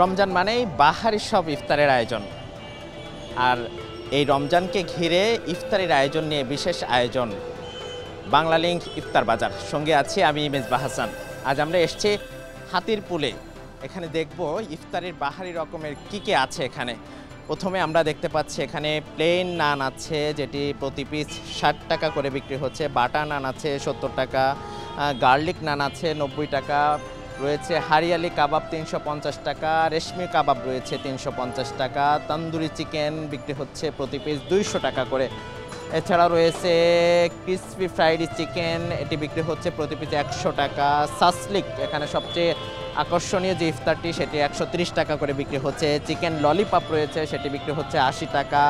রমজান মানেই বাহারি সব ইফতারের আয়োজন। আর এই রমজানকে ঘিরে ইফতারের আয়োজন নিয়ে বিশেষ আয়োজন বাংলালিংক ইফতার বাজার। সঙ্গে আছি আমি মেজবাহ হাসান। আজ আমরা এসেছি হাতিরপুলে। এখানে দেখব ইফতারের বাহারি রকমের কি আছে এখানে। প্রথমে আমরা দেখতে পাচ্ছি এখানে প্লেন নান আছে, যেটি প্রতি পিস 60 টাকা করে বিক্রি হচ্ছে। বাটার নান আছে 70 টাকা, গার্লিক নান আছে 90 টাকা, রয়েছে হারিয়ালি কাবাব 350 টাকা, রেশমি কাবাব রয়েছে 350 টাকা, তন্দুরি চিকেন বিক্রি হচ্ছে প্রতি পিস 200 টাকা করে। এছাড়া রয়েছে ক্রিসপি ফ্রাইড চিকেন, এটি বিক্রি হচ্ছে প্রতি পিস 100 টাকা। সাসলিক এখানে সবচেয়ে আকর্ষণীয় যে ইফতারটি সেটি 130 টাকা করে বিক্রি হচ্ছে। চিকেন ললিপপ রয়েছে, সেটি বিক্রি হচ্ছে 80 টাকা।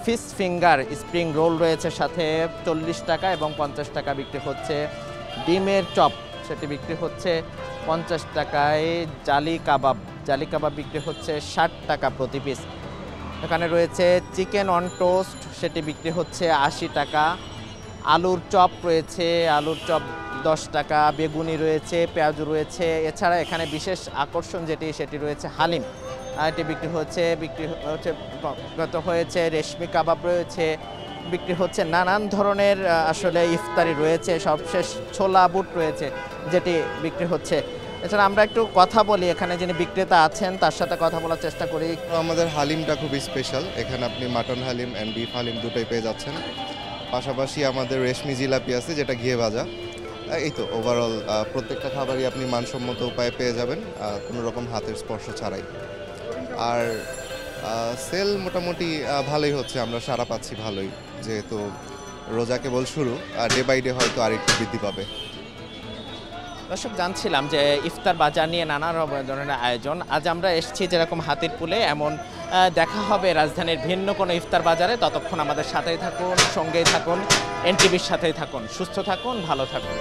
ফিশ ফিঙ্গার স্প্রিং রোল রয়েছে সাথে 40 টাকা এবং 50 টাকা বিক্রি হচ্ছে। ডিমের চপ সেটি বিক্রি হচ্ছে 50 টাকায়। জালি কাবাব বিক্রি হচ্ছে 60 টাকা প্রতি পিস। এখানে রয়েছে চিকেন অন টোস্ট, সেটি বিক্রি হচ্ছে 80 টাকা। আলুর চপ রয়েছে, আলুর চপ 10 টাকা। বেগুনি রয়েছে, পেঁয়াজ রয়েছে। এছাড়া এখানে বিশেষ আকর্ষণ সেটি রয়েছে হালিম, এটি বিক্রি হচ্ছে রেশমি কাবাব রয়েছে, বিক্রি হচ্ছে নানান ধরনের আসলে ইফতারি রয়েছে। সবশেষ ছোলা বুট রয়েছে, যেটি বিক্রি হচ্ছে। এছাড়া আমরা একটু কথা বলি, এখানে যিনি বিক্রেতা আছেন তার সাথে কথা বলার চেষ্টা করি। আমাদের হালিমটা খুবই স্পেশাল। এখানে আপনি mutton haleem and beef haleem দুটোই পেয়ে যাচ্ছেন। পাশাপাশি আমাদের রেশমি জিলাপি আছে, যেটা ঘিয়ে ভাজা। এই তো ওভারঅল প্রত্যেকটা খাবারই আপনি মানসম্মত উপায়ে পেয়ে যাবেন, কোনো রকম হাতের স্পর্শ ছাড়াই। আর সেল মোটামুটি ভালোই হচ্ছে, আমরা সাড়া পাচ্ছি ভালোই, যেহেতু রোজা কেবল শুরু, ডে বাই ডে হয়তো আরেকটু বৃদ্ধি পাবে। দর্শক, জানছিলাম যে ইফতার বাজার নিয়ে নানা ধরনের আয়োজন। আজ আমরা এসেছি যেরকম হাতিরপুলে, এমন দেখা হবে রাজধানীর ভিন্ন কোনো ইফতার বাজারে। ততক্ষণ আমাদের সাথেই থাকুন, সঙ্গেই থাকুন, এনটিভির সাথেই থাকুন। সুস্থ থাকুন, ভালো থাকুন।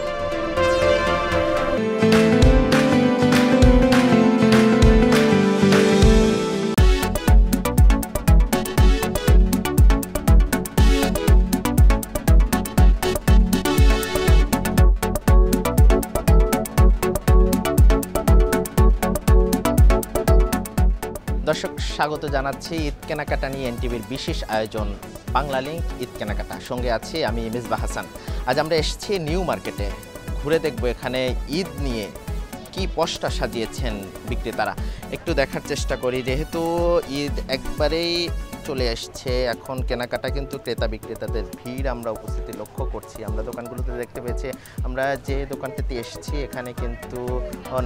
দর্শক, স্বাগত জানাচ্ছি ঈদ কেনাকাটা নিয়ে এনটিভির বিশেষ আয়োজন বাংলালিংক ঈদ কেনাকাটা। সঙ্গে আছি আমি মেজবাহ হাসান। আজ আমরা এসেছি নিউ মার্কেটে, ঘুরে দেখব এখানে ঈদ নিয়ে কি পসরা সাজিয়েছেন বিক্রেতারা। একটু দেখার চেষ্টা করি, যেহেতু ঈদ একবারেই চলে আসছে। এখন কেনাকাটা কিন্তু ক্রেতা বিক্রেতাদের ভিড় আমরা উপস্থিতি লক্ষ্য করছি। আমরা দোকানগুলোতে দেখতে পেয়েছি। আমরা যে দোকানটিতে এসেছি এখানে কিন্তু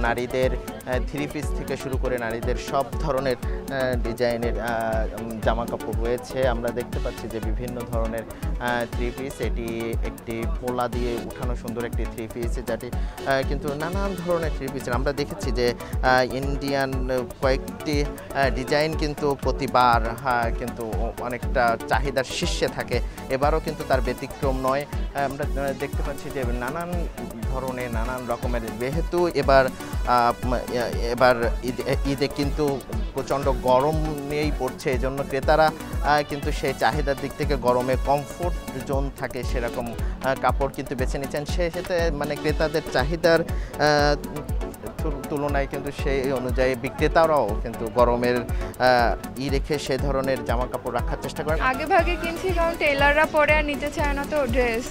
নারীদের 3 পিস থেকে শুরু করে নারীদের সব ধরনের ডিজাইনের জামা কাপড় রয়েছে। আমরা দেখতে পাচ্ছি যে বিভিন্ন ধরনের 3 পিস, এটি একটি পোলা দিয়ে উঠানো সুন্দর একটি 3 পিস, যেটি কিন্তু নানান ধরনের 3 পিস। আমরা দেখেছি যে ইন্ডিয়ান কয়েকটি ডিজাইন কিন্তু প্রতিবার কিন্তু অনেকটা চাহিদার শীর্ষে থাকে। এবারও কিন্তু তার ব্যতিক্রম নয়। আমরা দেখতে পাচ্ছি যে নানান ধরনের নানান রকমের, যেহেতু এবার ঈদে কিন্তু প্রচণ্ড গরম নিয়েই পড়ছে, এই জন্য ক্রেতারা কিন্তু সেই চাহিদার দিক থেকে গরমে কমফোর্ট জোন থাকে সেরকম কাপড় কিন্তু বেছে নিচ্ছেন। সেক্ষেত্রে মানে ক্রেতাদের চাহিদার তুলনায় কিন্তু সেই অনুযায়ী বিক্রেতারাও কিন্তু গরমের রেখে সে ধরনের জামা কাপড় রাখার চেষ্টা করেন। আগে ভাগে কিনছি কারণ টেলাররা পরে আর নিতে চায় না, তো ড্রেস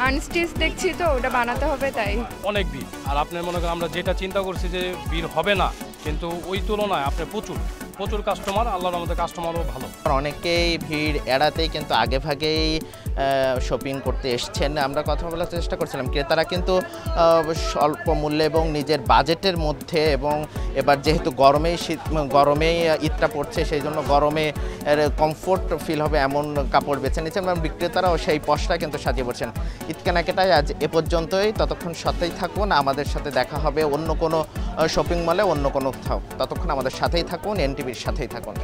আনস্টিচ দেখছি তো ওটা বানাতে হবে, তাই অনেক ভিড়। আর আপনার মনে করেন আমরা যেটা চিন্তা করছি যে ভিড় হবে না, কিন্তু ওই তুলনায় আপনার প্রচুর কাস্টমার, আল্লাহর রহমতে কাস্টমারও ভালো। অনেকেই ভিড় এড়াতেই কিন্তু আগে ভাগেই শপিং করতে এসছেন। আমরা কথা বলার চেষ্টা করছিলাম, ক্রেতারা কিন্তু স্বল্প মূল্যে এবং নিজের বাজেটের মধ্যে, এবং এবার যেহেতু গরমেই ঈদটা পড়ছে, সেই জন্য গরমে কমফোর্ট ফিল হবে এমন কাপড় বেছে নিচ্ছেন এবং বিক্রেতারাও সেই পসরা কিন্তু সাজিয়ে পড়ছেন। ঈদ কেনাকাটায় আজ এ পর্যন্তই। ততক্ষণ সাথেই থাকুন, আমাদের সাথে দেখা হবে অন্য কোনো শপিং মলে, অন্য কোনো কোথাও। ততক্ষণ আমাদের সাথেই থাকুন, এনটিভির সাথেই থাকুন।